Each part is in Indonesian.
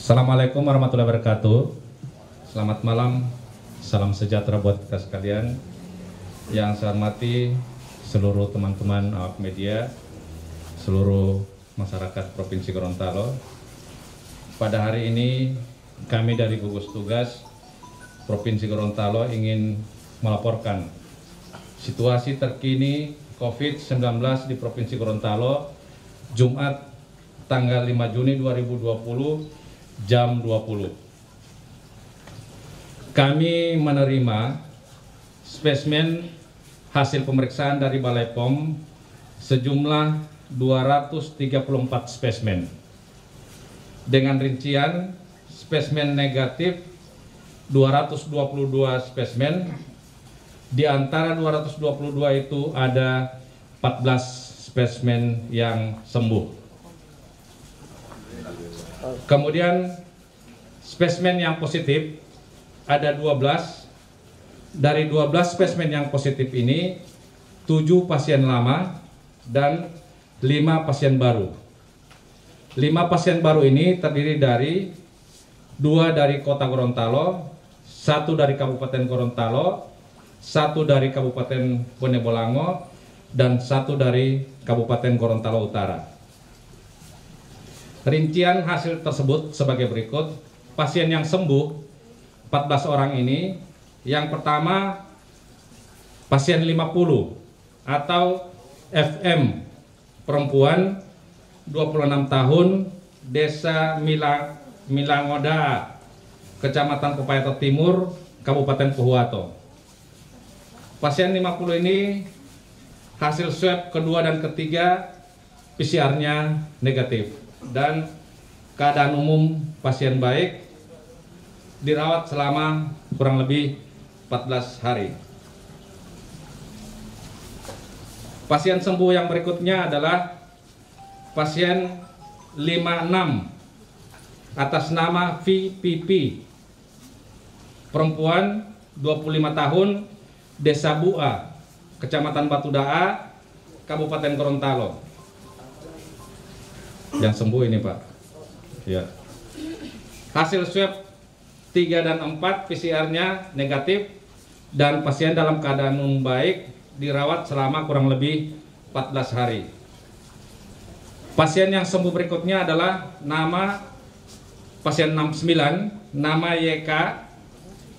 Assalamualaikum warahmatullahi wabarakatuh. Selamat malam, salam sejahtera buat kita sekalian. Yang saya hormati seluruh teman-teman awak media, seluruh masyarakat Provinsi Gorontalo. Pada hari ini kami dari gugus tugas Provinsi Gorontalo ingin melaporkan situasi terkini COVID-19 di Provinsi Gorontalo Jumat tanggal 5 Juni 2020 jam 20. Kami menerima spesimen hasil pemeriksaan dari Balai POM sejumlah 234 spesimen. Dengan rincian spesimen negatif 222 spesimen. Di antara 222 itu ada 14 spesimen yang sembuh. Kemudian spesimen yang positif ada 12. Dari 12 spesimen yang positif ini 7 pasien lama dan 5 pasien baru. 5 pasien baru ini terdiri dari 2 dari Kota Gorontalo, 1 dari Kabupaten Gorontalo, 1 dari Kabupaten Bone Bolango, dan 1 dari Kabupaten Gorontalo Utara. Rincian hasil tersebut sebagai berikut. Pasien yang sembuh 14 orang ini. Yang pertama pasien 50 atau FM, perempuan 26 tahun, Desa Milangoda, Kecamatan Pepayat Timur, Kabupaten Pohuwato. Pasien 50 ini hasil swab kedua dan ketiga PCR-nya negatif. Dan keadaan umum pasien baik, dirawat selama kurang lebih 14 hari. Pasien sembuh yang berikutnya adalah pasien 56 atas nama VPP, perempuan 25 tahun, Desa Bua, Kecamatan Batu Daa, Kabupaten Gorontalo. Yang sembuh ini, Pak. Ya. Hasil swab 3 dan 4 PCR-nya negatif dan pasien dalam keadaan baik, dirawat selama kurang lebih 14 hari. Pasien yang sembuh berikutnya adalah nama pasien 69, nama YK,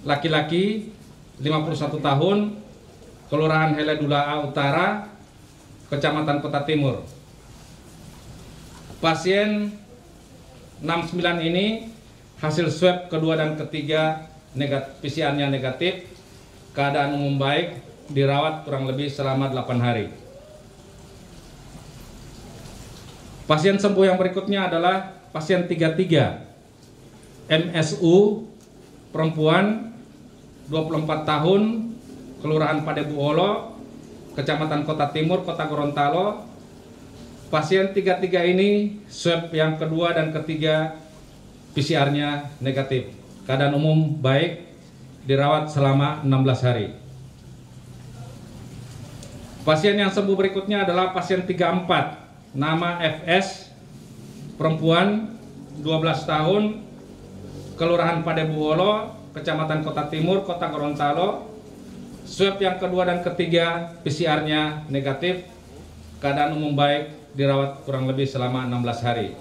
laki-laki 51 tahun, Kelurahan Heledula Utara, Kecamatan Kota Timur. Pasien 69 ini hasil swab kedua dan ketiga PCR-nya negatif, keadaan umum baik, dirawat kurang lebih selama 8 hari. Pasien sembuh yang berikutnya adalah pasien 33, MSU, perempuan 24 tahun, Kelurahan Padebuholo, Kecamatan Kota Timur, Kota Gorontalo. Pasien 33 ini swab yang kedua dan ketiga PCR-nya negatif. Keadaan umum baik, dirawat selama 16 hari. Pasien yang sembuh berikutnya adalah pasien 34, nama FS, perempuan 12 tahun, Kelurahan Padebuholo, Kecamatan Kota Timur, Kota Gorontalo. Swab yang kedua dan ketiga PCR-nya negatif. Keadaan umum baik, dirawat kurang lebih selama 16 hari.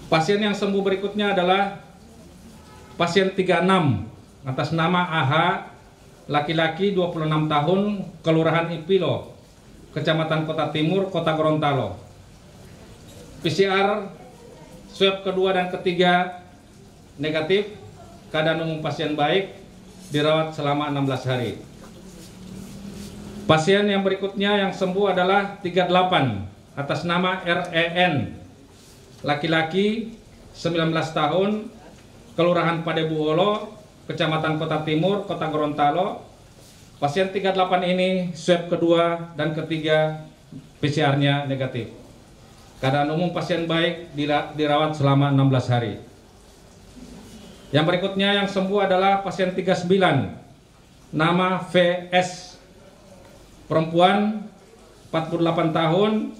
Pasien yang sembuh berikutnya adalah pasien 36 atas nama AH, laki-laki 26 tahun, Kelurahan Ipilo, Kecamatan Kota Timur, Kota Gorontalo. PCR swab kedua dan ketiga negatif, keadaan umum pasien baik, dirawat selama 16 hari. Pasien yang berikutnya yang sembuh adalah 38 atas nama REN, laki-laki 19 tahun, Kelurahan Padebuholo, Kecamatan Kota Timur, Kota Gorontalo. Pasien 38 ini swab kedua dan ketiga PCR-nya negatif. Keadaan umum pasien baik, dirawat selama 16 hari. Yang berikutnya yang sembuh adalah pasien 39, nama VS, perempuan 48 tahun,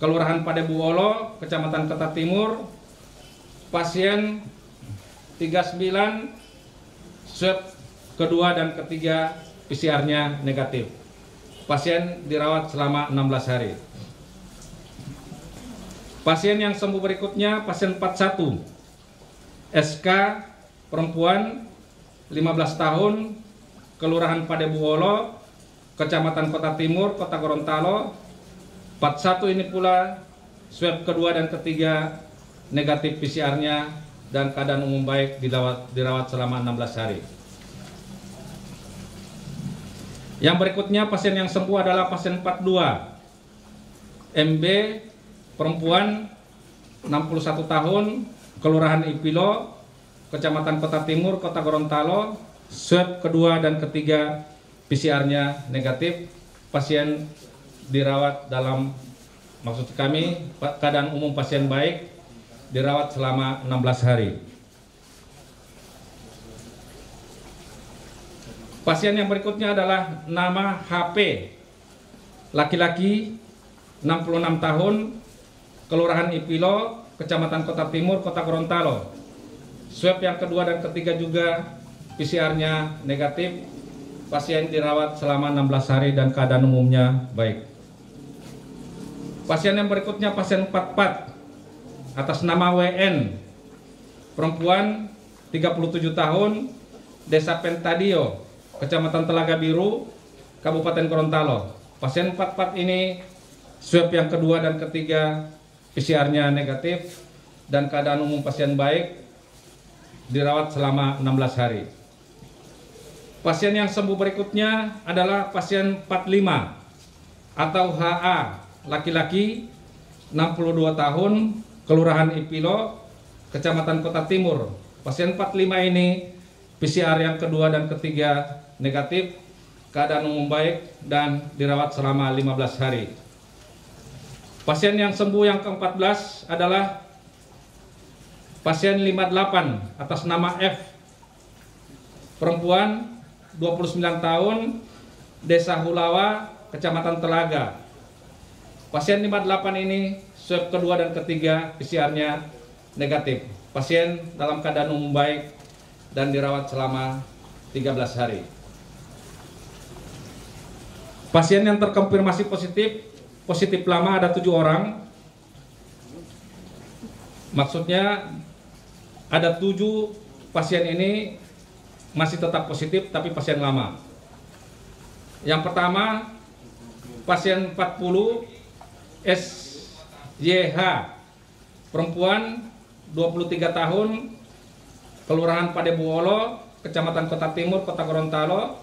Kelurahan Padebuolo, Kecamatan Kota Timur, pasien 39, swab kedua dan ketiga PCR-nya negatif. Pasien dirawat selama 16 hari. Pasien yang sembuh berikutnya, pasien 41, SK, perempuan, 15 tahun, Kelurahan Padebuolo, Kecamatan Kota Timur, Kota Gorontalo. 41 ini pula swab kedua dan ketiga negatif PCR-nya dan keadaan umum baik, dirawat selama 16 hari. Yang berikutnya pasien yang sembuh adalah pasien 42, MB, perempuan, 61 tahun, Kelurahan Ipilo, Kecamatan Kota Timur, Kota Gorontalo. Swab kedua dan ketiga PCR-nya negatif. Pasien dirawat dalam, maksud kami, keadaan umum pasien baik, dirawat selama 16 hari. Pasien yang berikutnya adalah nama HP, laki-laki, 66 tahun, Kelurahan Ipilo, Kecamatan Kota Timur, Kota Gorontalo. Swab yang kedua dan ketiga juga PCR-nya negatif. Pasien dirawat selama 16 hari dan keadaan umumnya baik. Pasien yang berikutnya pasien 44 atas nama WN, perempuan, 37 tahun, Desa Pentadio, Kecamatan Telaga Biru, Kabupaten Gorontalo. Pasien 44 ini swab yang kedua dan ketiga PCR-nya negatif dan keadaan umum pasien baik, dirawat selama 16 hari. Pasien yang sembuh berikutnya adalah pasien 45 atau HA, laki-laki, 62 tahun, Kelurahan Ipilo, Kecamatan Kota Timur. Pasien 45 ini PCR yang kedua dan ketiga negatif, keadaan umum baik dan dirawat selama 15 hari. Pasien yang sembuh yang ke-14 adalah pasien 58 atas nama F, perempuan, 29 tahun, Desa Hulawa, Kecamatan Telaga. Pasien 58 ini swab kedua dan ketiga PCR-nya negatif. Pasien dalam keadaan umum baik dan dirawat selama 13 hari. Pasien yang terkonfirmasi positif lama ada 7 orang. Maksudnya ada 7 pasien ini masih tetap positif tapi pasien lama. Yang pertama pasien 40 SYH, perempuan, 23 tahun, Kelurahan Padebuolo, Kecamatan Kota Timur, Kota Gorontalo.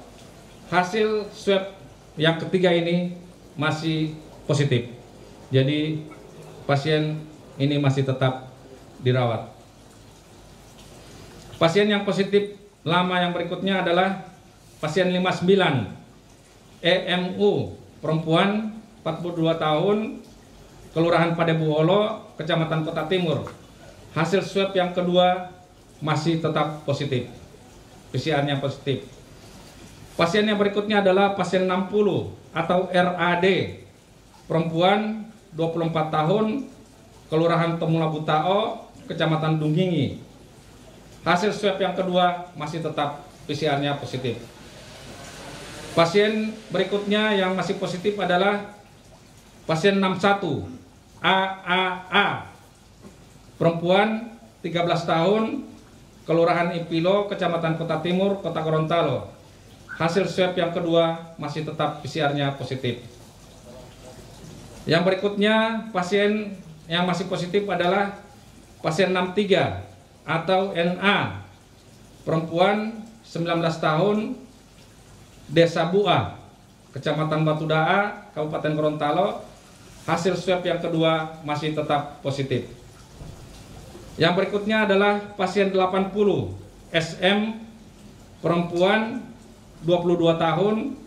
Hasil swab yang ketiga ini masih positif. Jadi pasien ini masih tetap dirawat. Pasien yang positif lama yang berikutnya adalah pasien 59 EMU, perempuan, 42 tahun, Kelurahan Padebuolo, Kecamatan Kota Timur. Hasil swab yang kedua masih tetap positif, PCR-nya positif. Pasien yang berikutnya adalah pasien 60 atau RAD, perempuan, 24 tahun, Kelurahan Temula Butao, Kecamatan Dunggingi. Hasil swab yang kedua masih tetap PCR-nya positif. Pasien berikutnya yang masih positif adalah pasien 61 AAA, perempuan, 13 tahun, Kelurahan Ipilo, Kecamatan Kota Timur, Kota Gorontalo. Hasil swab yang kedua masih tetap PCR-nya positif. Yang berikutnya pasien yang masih positif adalah pasien 63 atau NA, perempuan, 19 tahun, Desa Bua, Kecamatan Batudaa, Kabupaten Gorontalo. Hasil swab yang kedua masih tetap positif. Yang berikutnya adalah pasien 80 SM, perempuan, 22 tahun,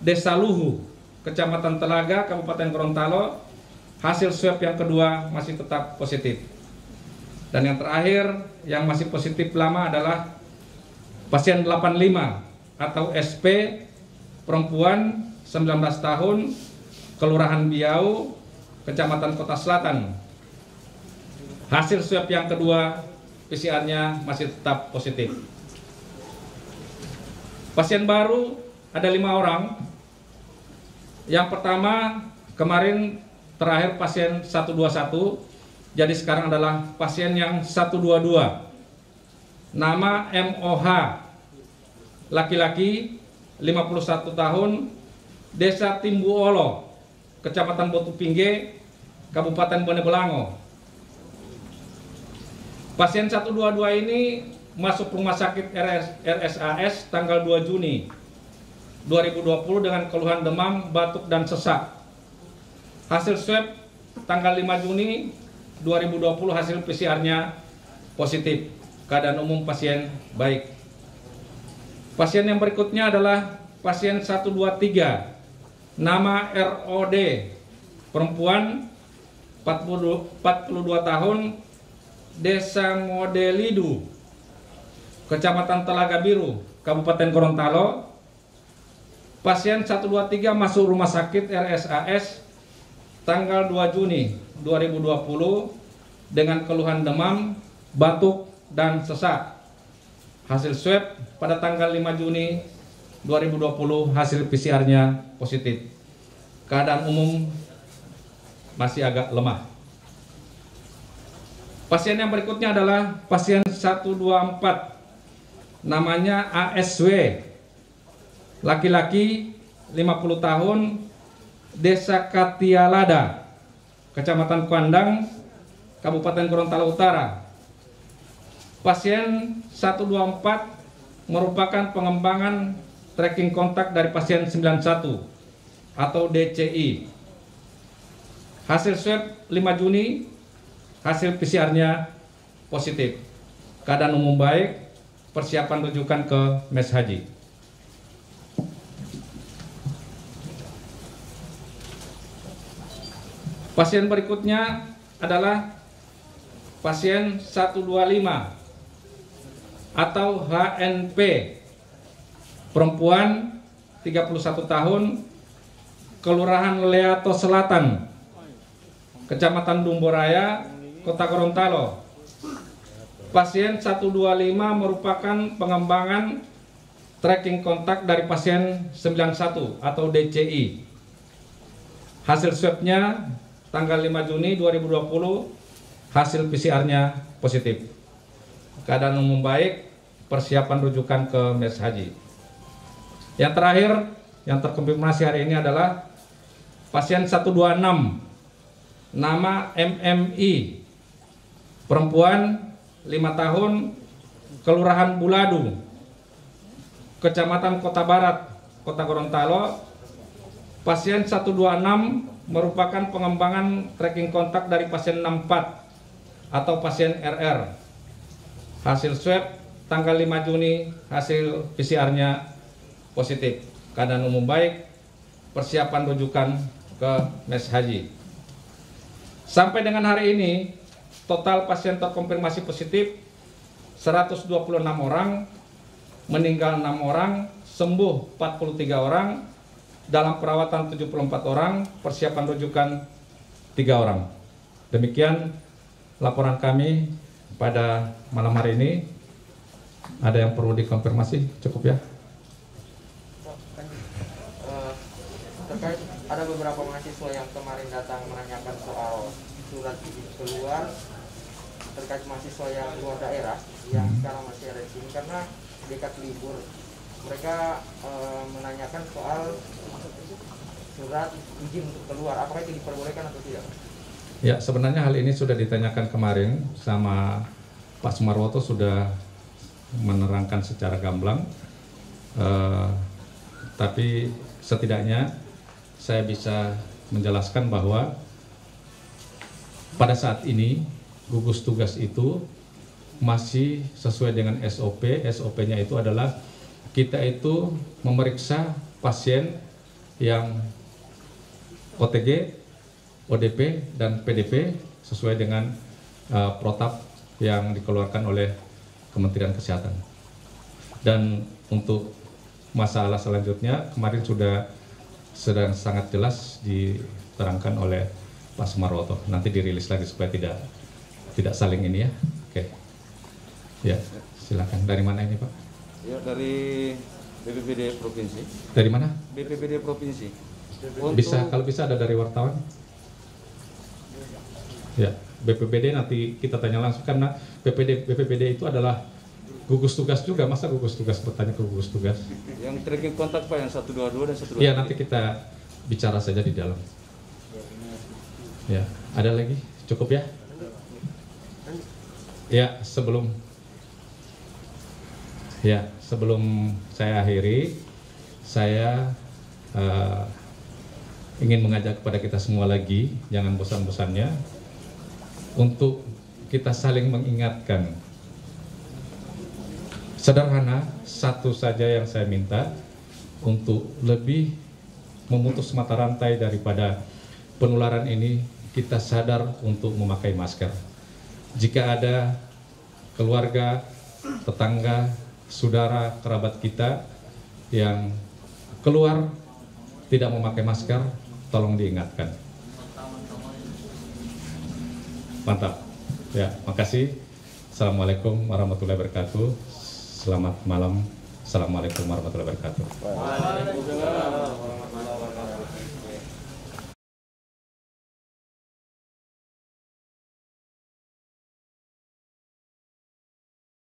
Desa Luhu, Kecamatan Telaga, Kabupaten Gorontalo. Hasil swab yang kedua masih tetap positif. Dan yang terakhir yang masih positif lama adalah pasien 85 atau SP, perempuan, 19 tahun, Kelurahan Biau, Kecamatan Kota Selatan. Hasil swab yang kedua PCR-nya masih tetap positif. Pasien baru ada 5 orang. Yang pertama kemarin terakhir pasien 121, jadi sekarang adalah pasien yang 122. Nama MOH, laki-laki, 51 tahun, Desa Timbuolo, Kecamatan Botupingge, Kabupaten Bone Bolango. Pasien 122 ini masuk rumah sakit RSAS tanggal 2 Juni 2020 dengan keluhan demam, batuk, dan sesak. Hasil swab tanggal 5 Juni 2020 hasil PCR-nya positif. Keadaan umum pasien baik. Pasien yang berikutnya adalah pasien 123. Nama ROD, perempuan, 42 tahun, Desa Modelidu, Kecamatan Telaga Biru, Kabupaten Gorontalo. Pasien 123 masuk rumah sakit RSAS tanggal 2 Juni 2020 dengan keluhan demam, batuk, dan sesak. Hasil swab pada tanggal 5 Juni 2020 hasil PCR-nya positif. Keadaan umum masih agak lemah. Pasien yang berikutnya adalah pasien 124. Namanya ASW. Laki-laki, 50 tahun, Desa Katialada, Kecamatan Kuandang, Kabupaten Gorontalo Utara. Pasien 124 merupakan pengembangan tracking kontak dari pasien 91 atau DCI. Hasil swab 5 Juni, hasil PCR-nya positif. Keadaan umum baik, persiapan rujukan ke Mes Haji. Pasien berikutnya adalah pasien 125 atau HNP, perempuan, 31 tahun, Kelurahan Leato Selatan, Kecamatan Dumboraya, Kota Gorontalo. Pasien 125 merupakan pengembangan tracking kontak dari pasien 91 atau DCI. Hasil swabnya tanggal 5 Juni 2020, hasil PCR-nya positif. Keadaan umum baik, persiapan rujukan ke Mes Haji. Yang terakhir, yang terkonfirmasi hari ini adalah pasien 126, nama MMI, perempuan, 5 tahun, Kelurahan Buladu, Kecamatan Kota Barat, Kota Gorontalo. Pasien 126 merupakan pengembangan tracking kontak dari pasien 64 atau pasien RR. Hasil swab tanggal 5 Juni, hasil PCR-nya positif. Keadaan umum baik, persiapan rujukan ke Mes Haji. Sampai dengan hari ini, total pasien terkonfirmasi positif 126 orang, meninggal 6 orang, sembuh 43 orang, dalam perawatan 74 orang, persiapan rujukan 3 orang. Demikian laporan kami pada malam hari ini. Ada yang perlu dikonfirmasi? Cukup ya? Terkait ada beberapa mahasiswa yang kemarin datang menanyakan soal surat izin keluar terkait mahasiswa yang luar daerah yang sekarang masih ada di sini karena dekat libur. Mereka menanyakan soal surat izin untuk keluar, apakah itu diperbolehkan atau tidak? Ya, sebenarnya hal ini sudah ditanyakan kemarin sama Pak Sumarwoto, sudah menerangkan secara gamblang. Tapi setidaknya saya bisa menjelaskan bahwa pada saat ini gugus tugas itu masih sesuai dengan SOP. SOP-nya itu adalah kita itu memeriksa pasien yang OTG, ODP, dan PDP sesuai dengan protap yang dikeluarkan oleh Kementerian Kesehatan. Dan untuk masalah selanjutnya kemarin sudah sangat jelas diterangkan oleh Pak Sumarwoto. Nanti dirilis lagi supaya tidak saling ini ya. Oke. Ya, silakan. Dari mana ini, Pak? Ya, dari BPBD Provinsi. Dari mana? BPBD Provinsi. Kalau bisa ada dari wartawan. Ya, BPBD nanti kita tanya langsung karena BPBD itu adalah gugus tugas juga. Masa gugus tugas bertanya ke gugus tugas? Yang tracking kontak Pak yang 122 dan 123. Iya, nanti kita bicara saja di dalam. Ya, ada lagi? Cukup ya? Ya, sebelum saya akhiri, saya ingin mengajak kepada kita semua lagi, jangan bosan-bosannya, untuk kita saling mengingatkan. Sederhana, satu saja yang saya minta, untuk lebih memutus mata rantai daripada penularan ini, kita sadar untuk memakai masker. Jika ada keluarga, tetangga, saudara, kerabat kita yang keluar tidak memakai masker, tolong diingatkan. Mantap. Ya, makasih. Assalamualaikum warahmatullahi wabarakatuh. Selamat malam. Assalamualaikum warahmatullahi wabarakatuh.